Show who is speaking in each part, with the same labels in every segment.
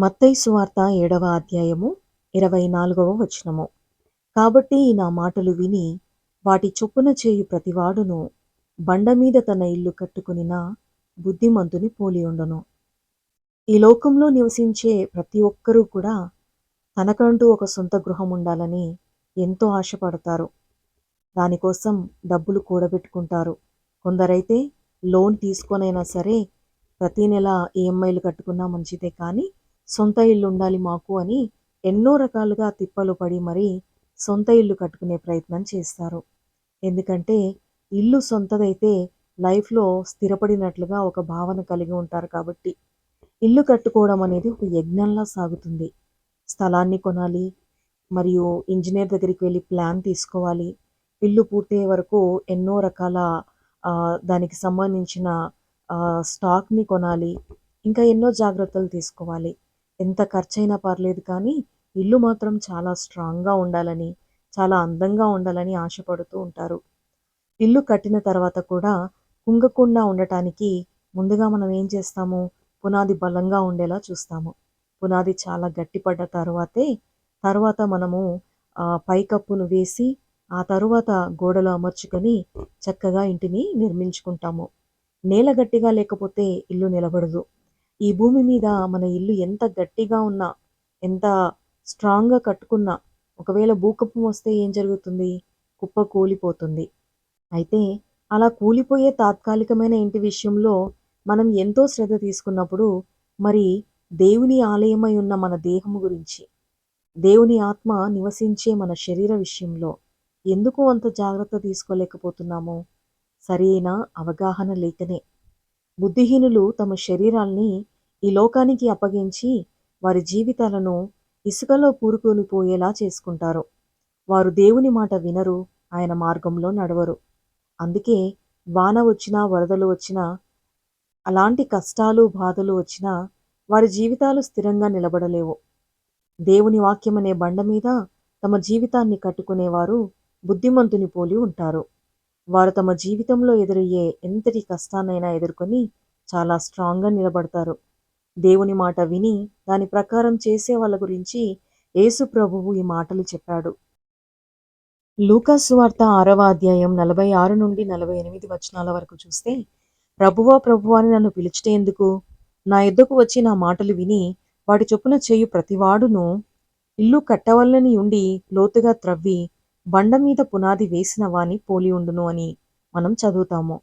Speaker 1: మత్తయి సువార్త 7వ అధ్యాయము 24వ వచనము. కాబట్టి నా మాటలు విని వాటి చొప్పున చేయు ప్రతివాడును బండమీద తన ఇల్లు కట్టుకొనిన బుద్ధిమంతుని పోలియుండును. ఈ లోకంలో నివసించే ప్రతి ఒక్కరూ కూడా తనకంటూ ఒక సొంత గృహం ఉండాలని ఎంతో ఆశపడతారు. దానికోసం డబ్బులు కూడబెట్టుకుంటారు. కొందరైతే లోన్ తీసుకొనైనా సరే ప్రతి నెల ఈఎంఐలు కట్టుకున్నా మంచిదే, కానీ సొంత ఇల్లు ఉండాలి మాకు అని ఎన్నో రకాలుగా తిప్పలు పడి మరీ సొంత ఇల్లు కట్టుకునే ప్రయత్నం చేస్తారు. ఎందుకంటే ఇల్లు సొంతదైతే లైఫ్‌లో స్థిరపడినట్లుగా ఒక భావన కలిగి ఉంటారు కాబట్టి. ఇల్లు కట్టుకోవడం అనేది ఒక యజ్ఞంలా సాగుతుంది. స్థలాన్ని కొనాలి, మరియు ఇంజినీర్ దగ్గరికి వెళ్లి ప్లాన్ తీసుకోవాలి. ఇల్లు పూర్తయ్యే వరకు ఎన్నో రకాల దానికి సంబంధించిన స్టాక్‌ని కొనాలి. ఇంకా ఎన్నో జాగ్రత్తలు తీసుకోవాలి. ఎంత ఖర్చయినా పర్లేదు కానీ ఇల్లు మాత్రం చాలా స్ట్రాంగ్‌గా ఉండాలని, చాలా అందంగా ఉండాలని ఆశపడుతూ ఉంటారు. ఇల్లు కట్టిన తర్వాత కూడా కుంగకుండా ఉండటానికి ముందుగా మనం ఏం చేస్తాము? పునాది బలంగా ఉండేలా చూస్తాము. పునాది చాలా గట్టిపడ్డ తర్వాత మనము పైకప్పును వేసి, ఆ తరువాత గోడలు అమర్చుకొని చక్కగా ఇంటిని నిర్మించుకుంటాము. నేల గట్టిగా లేకపోతే ఇల్లు నిలబడదు. ఈ భూమి మీద మన ఇల్లు ఎంత గట్టిగా ఉన్నా, ఎంత స్ట్రాంగ్‌గా కట్టుకున్నా, ఒకవేళ భూకంపం వస్తే ఏం జరుగుతుంది? కుప్ప కూలిపోతుంది. అయితే అలా కూలిపోయే తాత్కాలికమైన ఇంటి విషయంలో మనం ఎంతో శ్రద్ధ తీసుకున్నప్పుడు, మరి దేవుని ఆలయమై ఉన్న మన దేహము గురించి, దేవుని ఆత్మ నివసించే మన శరీర విషయంలో ఎందుకు అంత జాగ్రత్త తీసుకోలేకపోతున్నాము? సరైన అవగాహన లేకనే. బుద్ధిహీనులు తమ శరీరాల్ని ఈ లోకానికి అప్పగించి వారి జీవితాలను ఇసుకలో కూరుకొని పోయేలా చేసుకుంటారు. వారు దేవుని మాట వినరు, ఆయన మార్గంలో నడవరు. అందుకే వాన వచ్చినా, వరదలు వచ్చినా, అలాంటి కష్టాలు, బాధలు వచ్చినా వారి జీవితాలు స్థిరంగా నిలబడలేవు. దేవుని వాక్యమనే బండ మీద తమ జీవితాన్ని కట్టుకునేవారు బుద్ధిమంతుని పోలి ఉంటారు. వారు తమ జీవితంలో ఎదురయ్యే ఎంతటి కష్టాన్నైనా ఎదుర్కొని చాలా స్ట్రాంగ్‌గా నిలబడతారు. దేవుని మాట విని దాని ప్రకారం చేసే వాళ్ళ గురించి యేసు ప్రభువు ఈ మాటలు చెప్పాడు. లూకా సువార్త 6వ అధ్యాయం 46 నుండి 48 వచనాల వరకు చూస్తే, ప్రభువా ప్రభువా అని నన్ను పిలుచుటేందుకు? నా యొద్దకు వచ్చి నా మాటలు విని వాటి చొప్పున చేయు ప్రతివాడును ఇల్లు కట్టవలనని ఉండి లోతుగా త్రవ్వి బండ మీద పునాది వేసిన వాని పోలి ఉండును అని మనం చదువుతాము.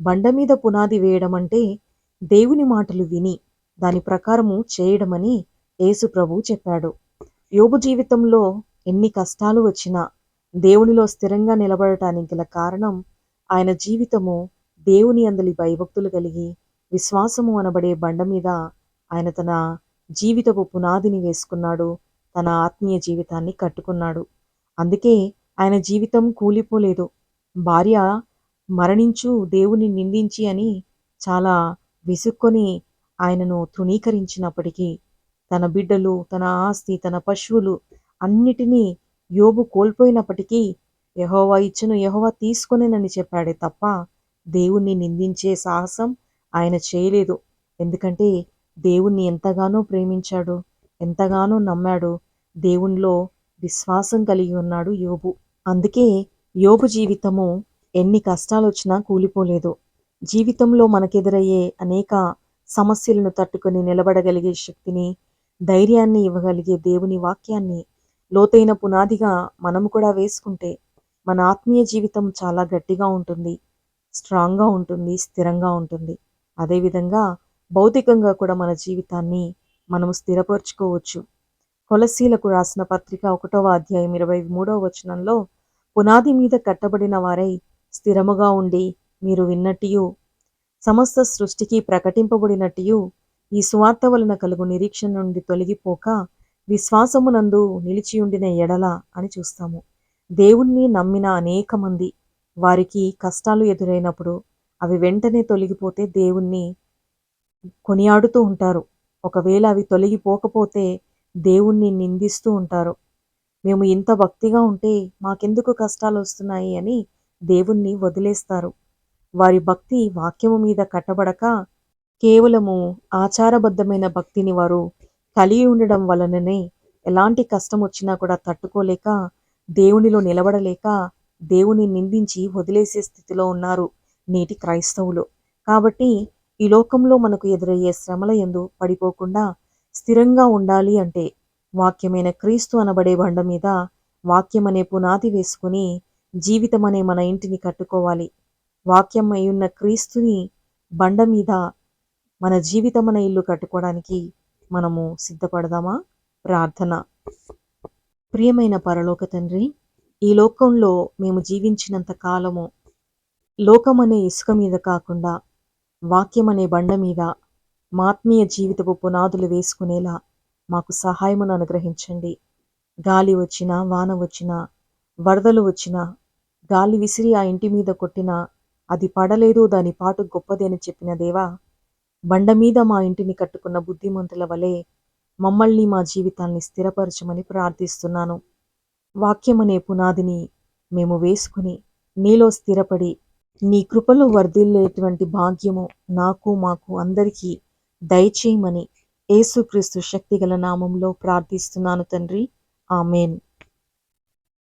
Speaker 1: బండ మీద పునాది వేయడం అంటే దేవుని మాటలు విని దాని ప్రకారము చేయడమని యేసు ప్రభువు చెప్పాడు. యోబు జీవితంలో ఎన్ని కష్టాలు వచ్చినా దేవునిలో స్థిరంగా నిలబడటానికి గల కారణం ఆయన జీవితము దేవుని యందలి భయభక్తులు కలిగి విశ్వాసము అనబడే బండ మీద ఆయన తన జీవితపు పునాదిని వేసుకున్నాడు. తన ఆత్మీయ జీవితాన్ని కట్టుకున్నాడు. అందుకే ఆయన జీవితం కూలిపోలేదు. భార్య మరణించు, దేవుని నిందించి అని చాలా విసుక్కొని ఆయనను తృణీకరించినప్పటికీ, తన బిడ్డలు, తన ఆస్తి, తన పశువులు అన్నిటినీ యోబు కోల్పోయినప్పటికీ యెహోవా ఇచ్చెను, యెహోవా తీసుకొనెనని చెప్పాడే తప్ప దేవుణ్ణి నిందించే సాహసం ఆయన చేయలేదు. ఎందుకంటే దేవుణ్ణి ఎంతగానో ప్రేమించాడు, ఎంతగానో నమ్మాడు. దేవునిలో విశ్వాసం కలిగి ఉన్నాడు యోబు. అందుకే యోబు జీవితము ఎన్ని కష్టాలొచ్చినా కూలిపోలేదు. జీవితంలో మనకెదురయ్యే అనేక సమస్యలను తట్టుకొని నిలబడగలిగే శక్తిని, ధైర్యాన్ని ఇవ్వగలిగే దేవుని వాక్యాన్ని లోతైన పునాదిగా మనము కూడా వేసుకుంటే మన ఆత్మీయ జీవితం చాలా గట్టిగా ఉంటుంది, స్ట్రాంగ్‌గా ఉంటుంది, స్థిరంగా ఉంటుంది. అదేవిధంగా భౌతికంగా కూడా మన జీవితాన్ని మనము స్థిరపరుచుకోవచ్చు. కొలస్సీలకు రాసిన పత్రిక 1వ అధ్యాయం 23వ వచనంలో, పునాది మీద కట్టబడిన వారై స్థిరముగా ఉండి మీరు విన్నట్టియు సమస్త సృష్టికి ప్రకటింపబడినట్టియు ఈ సువార్త వలన కలుగు నిరీక్షణ నుండి తొలగిపోక విశ్వాసమునందు నిలిచియుండిన ఎడల అని చూస్తాము. దేవుణ్ణి నమ్మిన అనేక మంది వారికి కష్టాలు ఎదురైనప్పుడు అవి వెంటనే తొలగిపోతే దేవుణ్ణి కొనియాడుతూ ఉంటారు. ఒకవేళ అవి తొలగిపోకపోతే దేవుణ్ణి నిందిస్తూ ఉంటారు. మేము ఇంత భక్తిగా ఉంటే మాకెందుకు కష్టాలొస్తున్నాయి అని దేవుణ్ణి వదిలేస్తారు. వారి భక్తి వాక్యము మీద కట్టబడక కేవలము ఆచారబద్ధమైన భక్తిని వారు కలిగి ఉండడం వలననే ఎలాంటి కష్టం వచ్చినా కూడా తట్టుకోలేక, దేవునిలో నిలబడలేక, దేవుని నిందించి వదిలేసే స్థితిలో ఉన్నారు నేటి క్రైస్తవులు. కాబట్టి ఈ లోకంలో మనకు ఎదురయ్యే శ్రమల యందు పడిపోకుండా స్థిరంగా ఉండాలి అంటే వాక్యమైన క్రీస్తు అనబడే బండ మీద వాక్యం అనే పునాది వేసుకొని జీవితం అనే మన ఇంటిని కట్టుకోవాలి. వాక్యం అయ్యున్న క్రీస్తుని బండ మీద మన జీవితం అనే ఇల్లు కట్టుకోవడానికి మనము సిద్ధపడదామా? ప్రార్థన. ప్రియమైన పరలోక తండ్రి, ఈ లోకంలో మేము జీవించినంత కాలము లోకమనే ఇసుక మీద కాకుండా వాక్యమనే బండ మీద మా ఆత్మీయ జీవితపు పునాదులు వేసుకునేలా మాకు సహాయమును అనుగ్రహించండి. గాలి వచ్చినా, వాన వచ్చినా, వరదలు వచ్చినా, గాలి విసిరి ఆ ఇంటి మీద కొట్టినా అది పడలేదు, దాని పాటు గొప్పది అని చెప్పిన దేవా, బండ మీద మా ఇంటిని కట్టుకున్న బుద్ధిమంతుల వలె మమ్మల్ని మా జీవితాన్ని స్థిరపరచమని ప్రార్థిస్తున్నాను. వాక్యమనే పునాదిని మేము వేసుకుని నీలో స్థిరపడి నీ కృపలో వర్ధిల్లేటువంటి భాగ్యము నాకు మాకు అందరికీ దయచేయమని యేసుక్రీస్తు శక్తిగల నామంలో ప్రార్థిస్తున్నాను తండ్రి. ఆమేన్.